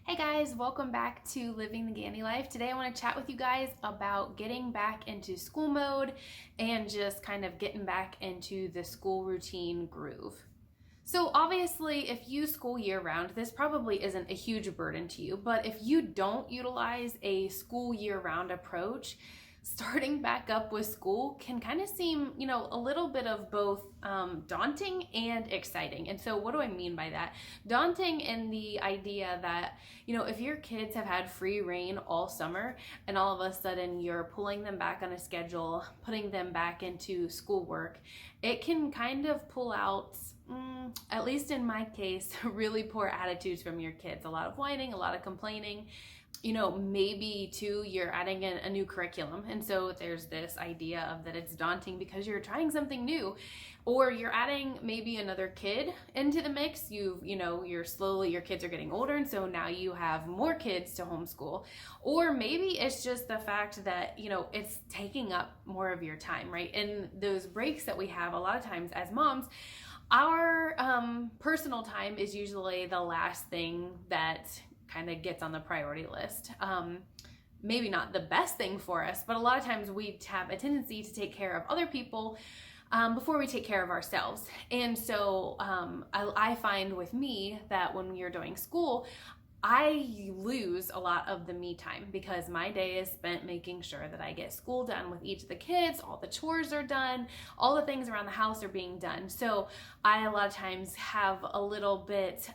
Hey guys, welcome back to Living the Gandy Life. Today I want to chat with you guys about getting back into school mode and just kind of getting back into the school routine groove. So obviously, if you school year round, this probably isn't a huge burden to you, but if you don't utilize a school year round approach, starting back up with school can kind of seem, a little bit of both daunting and exciting. And so what do I mean by that? Daunting in the idea that, if your kids have had free reign all summer and all of a sudden you're pulling them back on a schedule, putting them back into schoolwork, it can kind of pull out, at least in my case, really poor attitudes from your kids. A lot of whining, a lot of complaining. Maybe too, you're adding in a new curriculum. And so there's this idea of that it's daunting because you're trying something new, or you're adding maybe another kid into the mix. Your kids are getting older. And so now you have more kids to homeschool, or maybe it's just the fact that, it's taking up more of your time, right? And those breaks that we have a lot of times as moms, our personal time is usually the last thing that kind of gets on the priority list. Maybe not the best thing for us, but a lot of times we have a tendency to take care of other people before we take care of ourselves. And so I find with me that when you're doing school, I lose a lot of the me time because my day is spent making sure that I get school done with each of the kids, all the chores are done, all the things around the house are being done. So I a lot of times have a little bit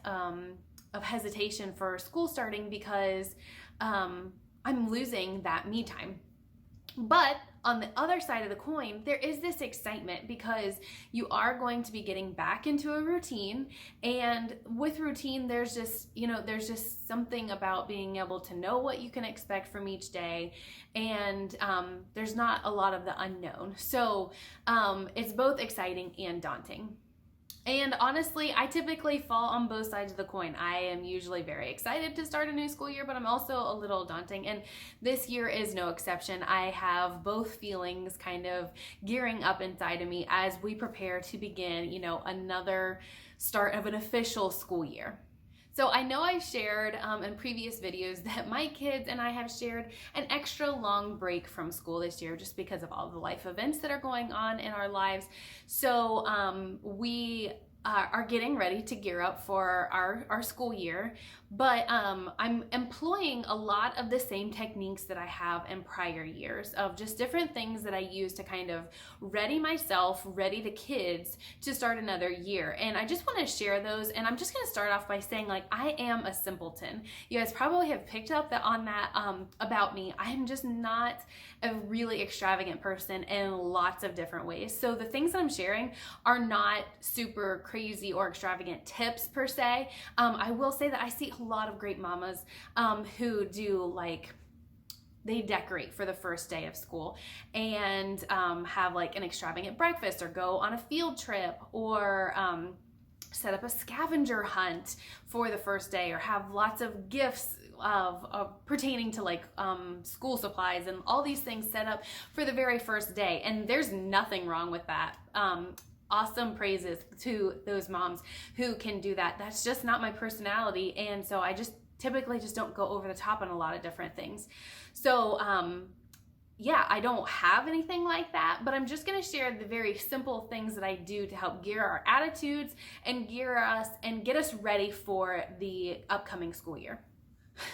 of hesitation for school starting because I'm losing that me time. But on the other side of the coin, there is this excitement because you are going to be getting back into a routine. And with routine, there's just something about being able to know what you can expect from each day. And there's not a lot of the unknown. So it's both exciting and daunting. And honestly, I typically fall on both sides of the coin. I am usually very excited to start a new school year, but I'm also a little daunting. And this year is no exception. I have both feelings kind of gearing up inside of me as we prepare to begin, another start of an official school year. So I know I shared in previous videos that my kids and I have shared an extra long break from school this year just because of all the life events that are going on in our lives. So we are getting ready to gear up for our school year, but I'm employing a lot of the same techniques that I have in prior years of just different things that I use to kind of ready myself, ready the kids to start another year. And I just want to share those. And I'm just going to start off by saying, I am a simpleton. You guys probably have picked up on that about me. I am just not a really extravagant person in lots of different ways. So the things that I'm sharing are not super crazy or extravagant tips per se. I will say that I see a lot of great mamas who do they decorate for the first day of school and have an extravagant breakfast or go on a field trip or set up a scavenger hunt for the first day or have lots of gifts of pertaining to school supplies and all these things set up for the very first day. And there's nothing wrong with that. Awesome praises to those moms who can do that. That's just not my personality. And so I just typically just don't go over the top on a lot of different things. So I don't have anything like that, but I'm just going to share the very simple things that I do to help gear our attitudes and gear us and get us ready for the upcoming school year.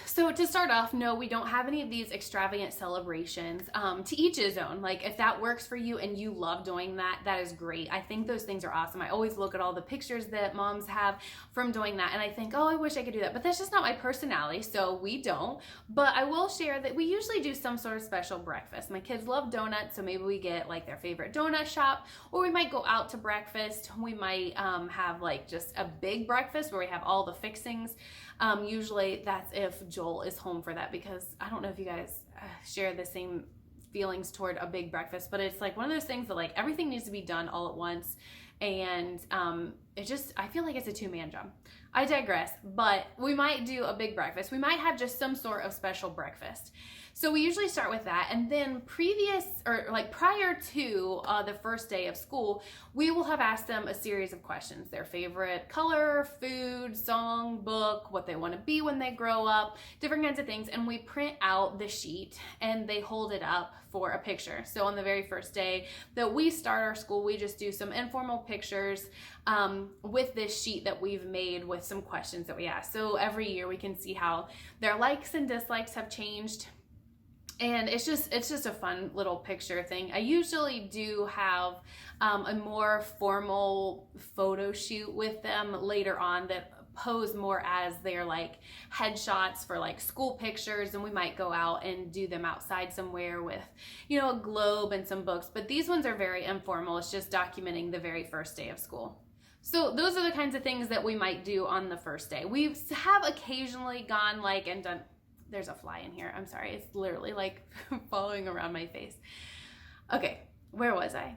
So to start off, no, we don't have any of these extravagant celebrations. To each his own. If that works for you and you love doing that, that is great. I think those things are awesome. I always look at all the pictures that moms have from doing that and I think, oh, I wish I could do that. But that's just not my personality, so we don't. But I will share that we usually do some sort of special breakfast. My kids love donuts, so maybe we get their favorite donut shop, or we might go out to breakfast. We might have just a big breakfast where we have all the fixings. Usually that's if Joel is home for that, because I don't know if you guys share the same feelings toward a big breakfast, but it's one of those things that everything needs to be done all at once. And I feel like it's a two-man job. I digress, but we might do a big breakfast. We might have just some sort of special breakfast. So we usually start with that, and then prior to the first day of school, we will have asked them a series of questions: their favorite color, food, song, book, what they want to be when they grow up, different kinds of things, and we print out the sheet and they hold it up for a picture. So on the very first day that we start our school, we just do some informal pictures with this sheet that we've made with some questions that we ask. So every year we can see how their likes and dislikes have changed. And it's just a fun little picture thing. I usually do have a more formal photo shoot with them later on that pose more as their like headshots for like school pictures, and we might go out and do them outside somewhere with, you know, a globe and some books. But these ones are very informal. It's just documenting the very first day of school. So those are the kinds of things that we might do on the first day. We have occasionally gone like and done. There's a fly in here. I'm sorry. It's literally like following around my face. Okay, where was I?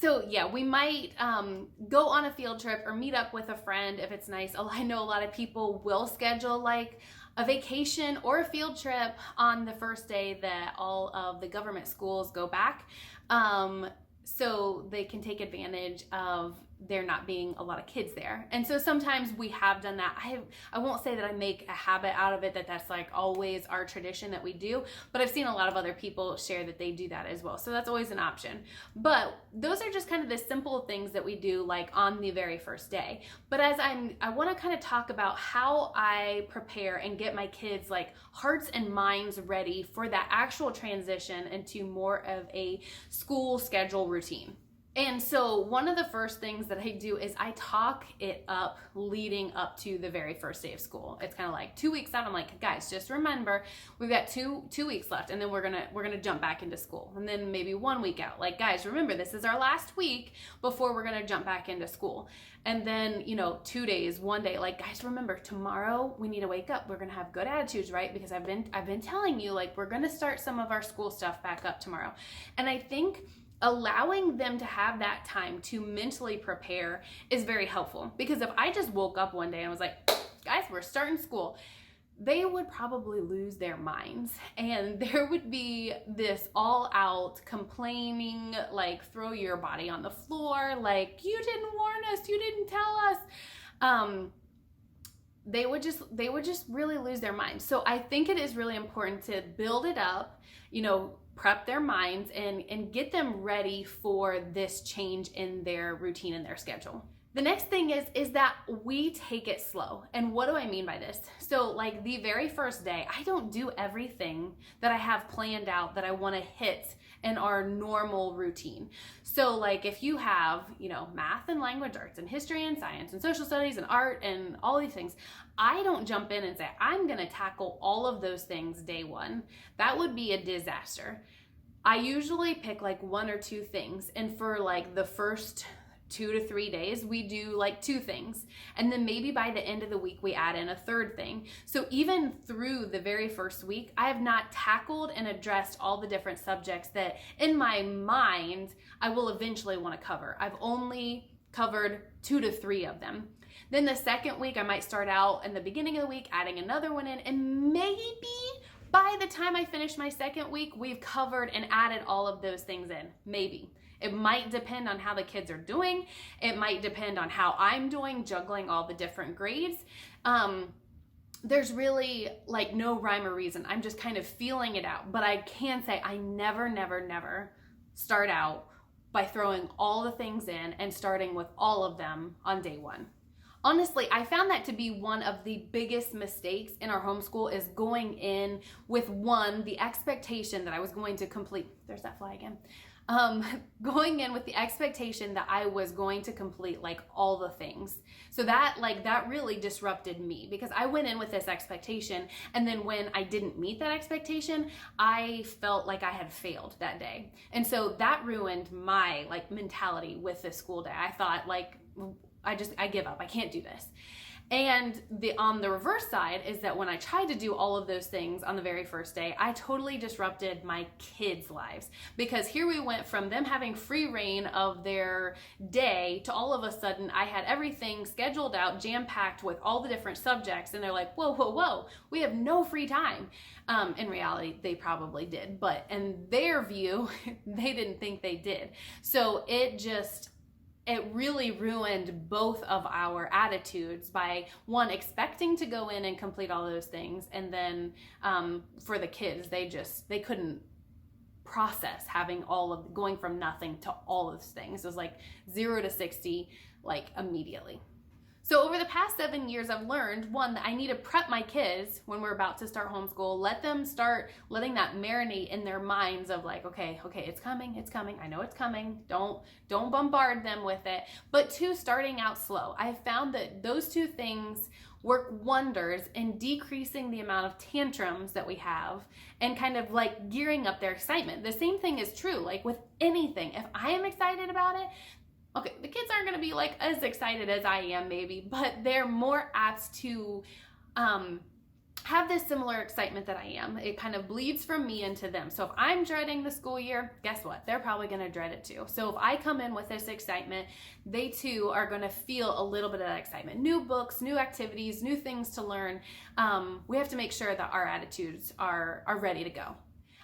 So yeah, we might go on a field trip or meet up with a friend if it's nice. I know a lot of people will schedule like a vacation or a field trip on the first day that all of the government schools go back. So they can take advantage of there not being a lot of kids there. And so sometimes we have done that. I won't say that I make a habit out of it, that's like always our tradition that we do, but I've seen a lot of other people share that they do that as well. So that's always an option. But those are just kind of the simple things that we do like on the very first day. But as I want to kind of talk about how I prepare and get my kids like hearts and minds ready for that actual transition into more of a school schedule routine. And so one of the first things that I do is I talk it up leading up to the very first day of school. It's kind of like 2 weeks out. I'm like, guys, just remember we've got two weeks left, and then we're gonna jump back into school. And then maybe 1 week out, like, guys, remember this is our last week before we're gonna jump back into school. And then, 2 days, 1 day, like, guys, remember tomorrow we need to wake up. We're gonna have good attitudes, right? Because I've been telling you, like, we're gonna start some of our school stuff back up tomorrow. And I think allowing them to have that time to mentally prepare is very helpful, because if I just woke up one day and was like, guys, we're starting school, they would probably lose their minds, and there would be this all out complaining, like throw your body on the floor, like you didn't warn us, you didn't tell us. They would just really lose their minds. So I think it is really important to build it up, prep their minds and get them ready for this change in their routine and their schedule. The next thing is that we take it slow. And what do I mean by this? So like the very first day, I don't do everything that I have planned out that I want to hit in our normal routine. So like if you have, math and language arts and history and science and social studies and art and all these things, I don't jump in and say, I'm going to tackle all of those things day one. That would be a disaster. I usually pick like 1 or 2 things. And for like the first 2 to 3 days, we do like 2 things. And then maybe by the end of the week, we add in a 3rd thing. So even through the very first week, I have not tackled and addressed all the different subjects that in my mind, I will eventually want to cover. I've only covered 2 to 3 of them. Then the second week, I might start out in the beginning of the week, adding another one in, and maybe by the time I finish my second week, we've covered and added all of those things in. Maybe. It might depend on how the kids are doing. It might depend on how I'm doing, juggling all the different grades. There's really like no rhyme or reason. I'm just kind of feeling it out. But I can say I never start out by throwing all the things in and starting with all of them on day one. Honestly, I found that to be one of the biggest mistakes in our homeschool, is going in with the expectation that I was going to complete. There's that fly again. Going in with the expectation that I was going to complete like all the things. So that really disrupted me, because I went in with this expectation, and then when I didn't meet that expectation, I felt like I had failed that day. And so that ruined my like mentality with the school day. I thought like, I give up. I can't do this. And on the reverse side is that when I tried to do all of those things on the very first day, I totally disrupted my kids' lives, because here we went from them having free reign of their day to all of a sudden I had everything scheduled out, jam-packed with all the different subjects, and they're like, whoa, whoa, whoa, we have no free time. In reality, they probably did, but in their view, they didn't think they did. So it really ruined both of our attitudes by, one, expecting to go in and complete all those things, and then for the kids, they couldn't process having going from nothing to all of those things. It was like 0 to 60 like immediately. So over the past 7 years, I've learned, one, that I need to prep my kids when we're about to start homeschool, let them start letting that marinate in their minds of like, okay, it's coming, I know it's coming, don't bombard them with it. But two, starting out slow. I have found that those two things work wonders in decreasing the amount of tantrums that we have and kind of like gearing up their excitement. The same thing is true, like with anything. If I am excited about it, okay, the kids aren't going to be like as excited as I am maybe, but they're more apt to have this similar excitement that I am. It kind of bleeds from me into them. So if I'm dreading the school year, guess what? They're probably going to dread it too. So if I come in with this excitement, they too are going to feel a little bit of that excitement. New books, new activities, new things to learn. We have to make sure that our attitudes are ready to go.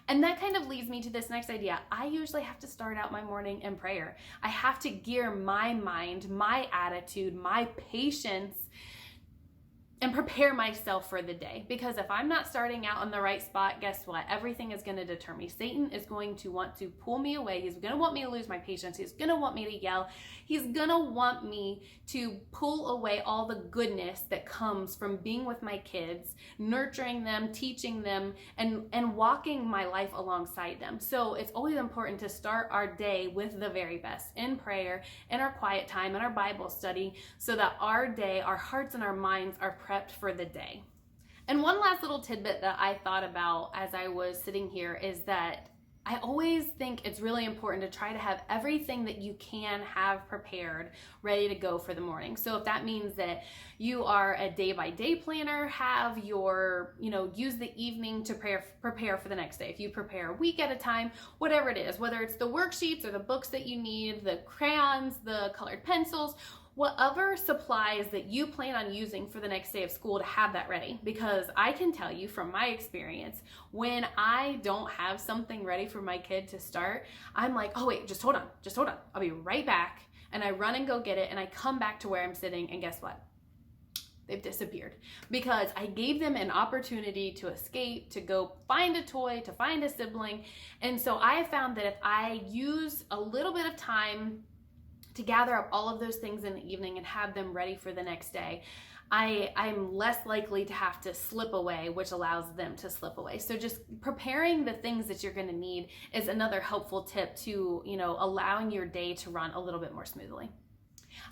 And that kind of leads me to this next idea. I usually have to start out my morning in prayer. I have to gear my mind, my attitude, my patience, and prepare myself for the day. Because if I'm not starting out on the right spot, guess what? Everything is going to deter me. Satan is going to want to pull me away. He's going to want me to lose my patience. He's going to want me to yell. He's going to want me to pull away all the goodness that comes from being with my kids, nurturing them, teaching them, and walking my life alongside them. So it's always important to start our day with the very best, in prayer, in our quiet time, in our Bible study, so that our day, our hearts and our minds are prepped for the day. And one last little tidbit that I thought about as I was sitting here is that I always think it's really important to try to have everything that you can have prepared, ready to go for the morning. So if that means that you are a day-by-day planner, have your, use the evening to prepare for the next day. If you prepare a week at a time, whatever it is, whether it's the worksheets or the books that you need, the crayons, the colored pencils, whatever supplies that you plan on using for the next day of school, to have that ready. Because I can tell you from my experience, when I don't have something ready for my kid to start, I'm like, oh wait, just hold on, I'll be right back. And I run and go get it, and I come back to where I'm sitting, and guess what? They've disappeared, because I gave them an opportunity to escape, to go find a toy, to find a sibling. And so I have found that if I use a little bit of time to gather up all of those things in the evening and have them ready for the next day, I'm less likely to have to slip away, which allows them to slip away. So just preparing the things that you're going to need is another helpful tip to, allowing your day to run a little bit more smoothly.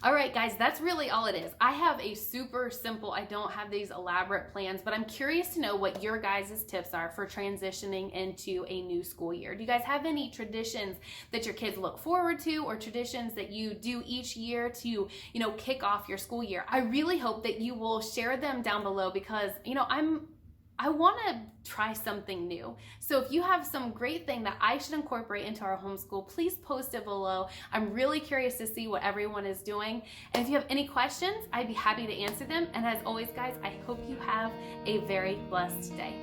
All right, guys, that's really all it is. I have a super simple, I don't have these elaborate plans, but I'm curious to know what your guys' tips are for transitioning into a new school year. Do you guys have any traditions that your kids look forward to, or traditions that you do each year to, kick off your school year? I really hope that you will share them down below, because, I want to try something new. So if you have some great thing that I should incorporate into our homeschool, please post it below. I'm really curious to see what everyone is doing. And if you have any questions, I'd be happy to answer them. And as always, guys, I hope you have a very blessed day.